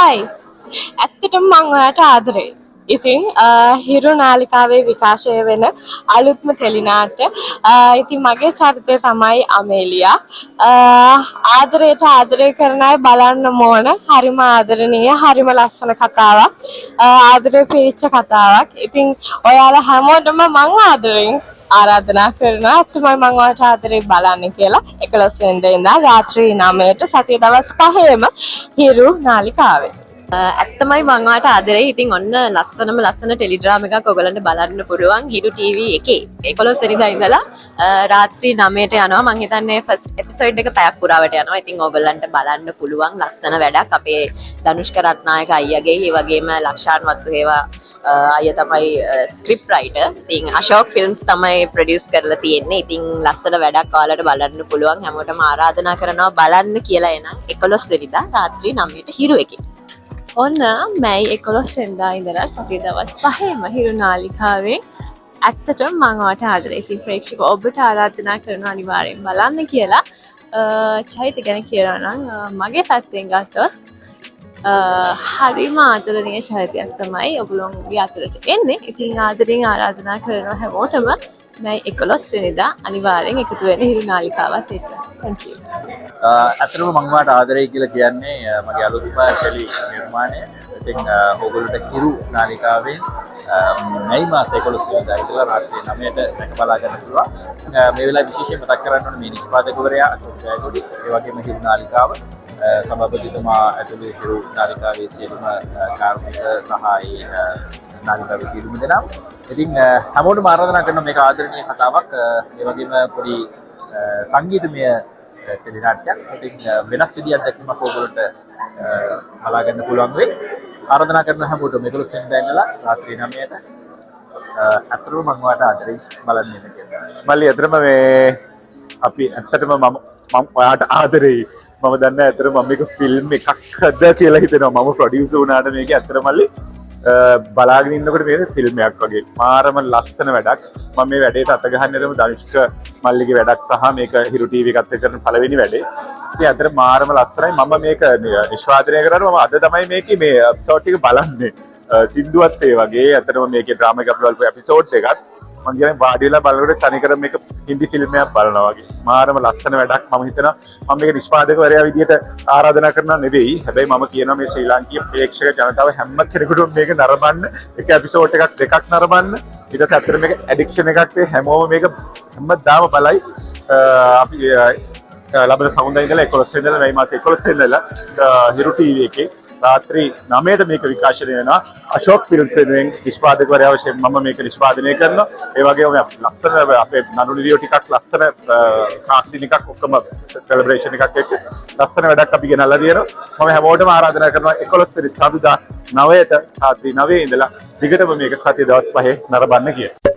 Hi. ඇත්තටම මම ඔයාට ආදරේ. ඉතින් හිරු නාලිකාවේ විකාශය වෙන අලුත්ම ටෙලිනාට්‍ය. ඉතින් මගේ චරිතය තමයි අමේලියා. ආදරයට ආදරය කරන අය බලන්න ඕන. හරිම ආදරණීය, හරිම ලස්සන කතාවක්. ආදරේ පිරිච්ච කතාවක්. ඉතින් ඔයාලා හැමෝටම මම ආදරෙන් ආරාධනා කරනවා තමයි මම ඔයාලට ආදරේ බලන්න කියලා 11 වෙනිදා ඉඳන් රාත්‍රී 9ට සතිය දවස් 5ෙම හිරු නාලිකාවේ. ඇත්තමයි මම ඔයාලට ආදරෙයි. ඉතින් ඔන්න ලස්සන ටෙලිඩ්‍රාම එකක් ඔයගලන්ට බලන්න පුළුවන් හිරු ටීවී එකේ 11 වෙනිදා ඉඳලා රාත්‍රී 9ට යනවා. මම හිතන්නේ ෆස්ට් එපිසෝඩ් එක පැයක් පුරාවට යනවා. ඉතින් ඔයගලන්ට බලන්න පුළුවන් ලස්සන වැඩක්. අපේ ධනුෂ්ක රත්නායක අයියාගේ ඒ වගේම ලක්ෂාන් වත්තුහේවා අයියා තමයි ස්ක්‍රිප්ට් රයිටර්. ඉතින් අශෝක් ෆිල්ම්ස් තමයි ප්‍රොඩියුස් කරලා තියෙන්නේ. ඉතින් ලස්සන වැඩක් ඔයාලට බලන්න පුළුවන්. හැමෝටම ආරාධනා කරනවා බලන්න කියලා එනං 11 වෙනිදා රාත්‍රී 9ට හිරු එකේ. ඔන්න මැයි 11 වෙනිදා ඉඳලා සතිය දවස් 5ෙම හිරු නාලිකාවෙන් ඇත්තටම මම ඔයාලට ආදරේ. ඉතින් ප්‍රේක්ෂක ඔබට ආරාධනා කරනවා අනිවාර්යෙන් බලන්න කියලා. චෛත්‍ය ගැන කියනවා නම් මගේ පැත්තෙන් ගත්තොත් හරිම ආදරණීය චරිතයක් තමයි ඔයගොල්ලෝගේ අතරට එන්නේ. ඉතින් ආදරෙන් ආරාධනා කරනවා හැමෝටම මැයි 11 වෙනිදා අනිවාර්යෙන් එකතු වෙන්න හිරු නාලිකාවත් එක්ක. Thank you. අතරම මම වාට ආදරේ කියලා කියන්නේ මගේ අලුත්ම ටෙලි නිර්මාණය. ඉතින් ඕගොල්ලෝට හිරු නාලිකාවෙන් මැයි මාස 11 වෙනිදා ඉඳලා රාත්‍රී 9ට දැක බලා ගන්න පුළුවන්. මේ වෙලාවේ විශේෂයෙන් මතක් කරන්න ඕනේ මේ නිෂ්පාදකවරයා අශෝක් ජයකොඩි, ඒ වගේම හිරු නාලිකාව සභාපතිතුමා ඇතුළු හිරු නාලිකාවේ සියලුම කාර්මික සහායි නාලිකාවේ සියලුම දෙනා. ඉතින් හැමෝටම ආරාධනා කරන මේක ආදරණීය කතාවක්. ඒ වගේම පොඩි සංගීතමය ටෙලිනාට්‍යයක්. ඉතින් වෙනස් විදියක් දැක්වීමක් ඕගොල්ලන්ට බලා ගන්න පුළුවන් වෙයි. ආරාධනා කරන හැමෝටම 11 වෙනිදා ඉඳලා රාත්‍රී 9ට අතරම මම වාට ආදරේ බලන්න ඉන්න කියලා. මල්ලි අතරම මේ අපි ඇත්තටම මම ඔයාට ආදරෙයි. මම දන්නේ ඇත්තටම මම මේක ෆිල්ම් එකක්ද කියලා හිතෙනවා. මම ප්‍රොඩියුසර් වුණාට මේක ඇත්තටම මල්ලි බලාගෙන ඉන්නකොට මේ ෆිල්ම් එකක් වගේ මාරම ලස්සන වැඩක්. මම මේ වැඩේට අත ගහන්නේ තමයි ධනුෂ්ක මල්ලිගේ වැඩක් සහ මේක හිරු ටීවී එකත් එක්ක කරන පළවෙනි වැඩේ. ඉතින් අතට මාරම ලස්සනයි. මම මේක නිෂ්පාදනය කරනවා. මම අද තමයි මේකේ මේ එපිසෝඩ් එක බලන්නේ. සින්දුවත් ඒ වගේ අතටම මේකේ ඩ්‍රාමා එකක් බලපු එපිසෝඩ් එකක් මම කියන්නේ වාඩි වෙලා බලනකොට තනිකර මේක හින්දි ෆිල්ම් එකක් බලනවා වගේ. මාරම ලස්සන වැඩක්. මම හිතනවා මම මේක නිෂ්පාදකවරයා විදියට ආරාධනා කරනවා නෙවෙයි. හැබැයි මම කියනවා මේ ශ්‍රී ලාංකීය ප්‍රේක්ෂක ජනතාව හැම කෙනෙකුටම මේක නරඹන්න, එක එපිසෝඩ් එකක් දෙකක් නරඹන්න. ඊට පස්සේ අතට මේක ඇඩික්ෂන් එකක් වේ. හැමෝම මේක හැමදාම බලයි. අපි ලබන සමුදා ඉඳලා 11 වෙනිදා මේ මාසේ 11 වෙනිදා හිරු ටීවී එකේ රාත්‍රී 9ට මේක විකාශනය වෙනවා. අශෝක් ෆිල්ම්ස් වෙනුවෙන් නිෂ්පාදකවරයා වශයෙන් මම මේක නිෂ්පාදනය කරනවා. ඒ වගේම ලස්සන අපේ නළු නිළියෝ ටිකක් ලස්සන කාස්ටින් එකක් ඔක්කොම සෙලබ්‍රේෂන් එකක් එක්ක ලස්සන වැඩක් අපි ගෙනල්ලා තියෙනවා. මම හැමෝටම ආරාධනා කරනවා 11 වෙනි සතිදා 9ට රාත්‍රී 9 ඉඳලා දිගටම මේක සතිය දවස් 5 නරඹන්න කියලා.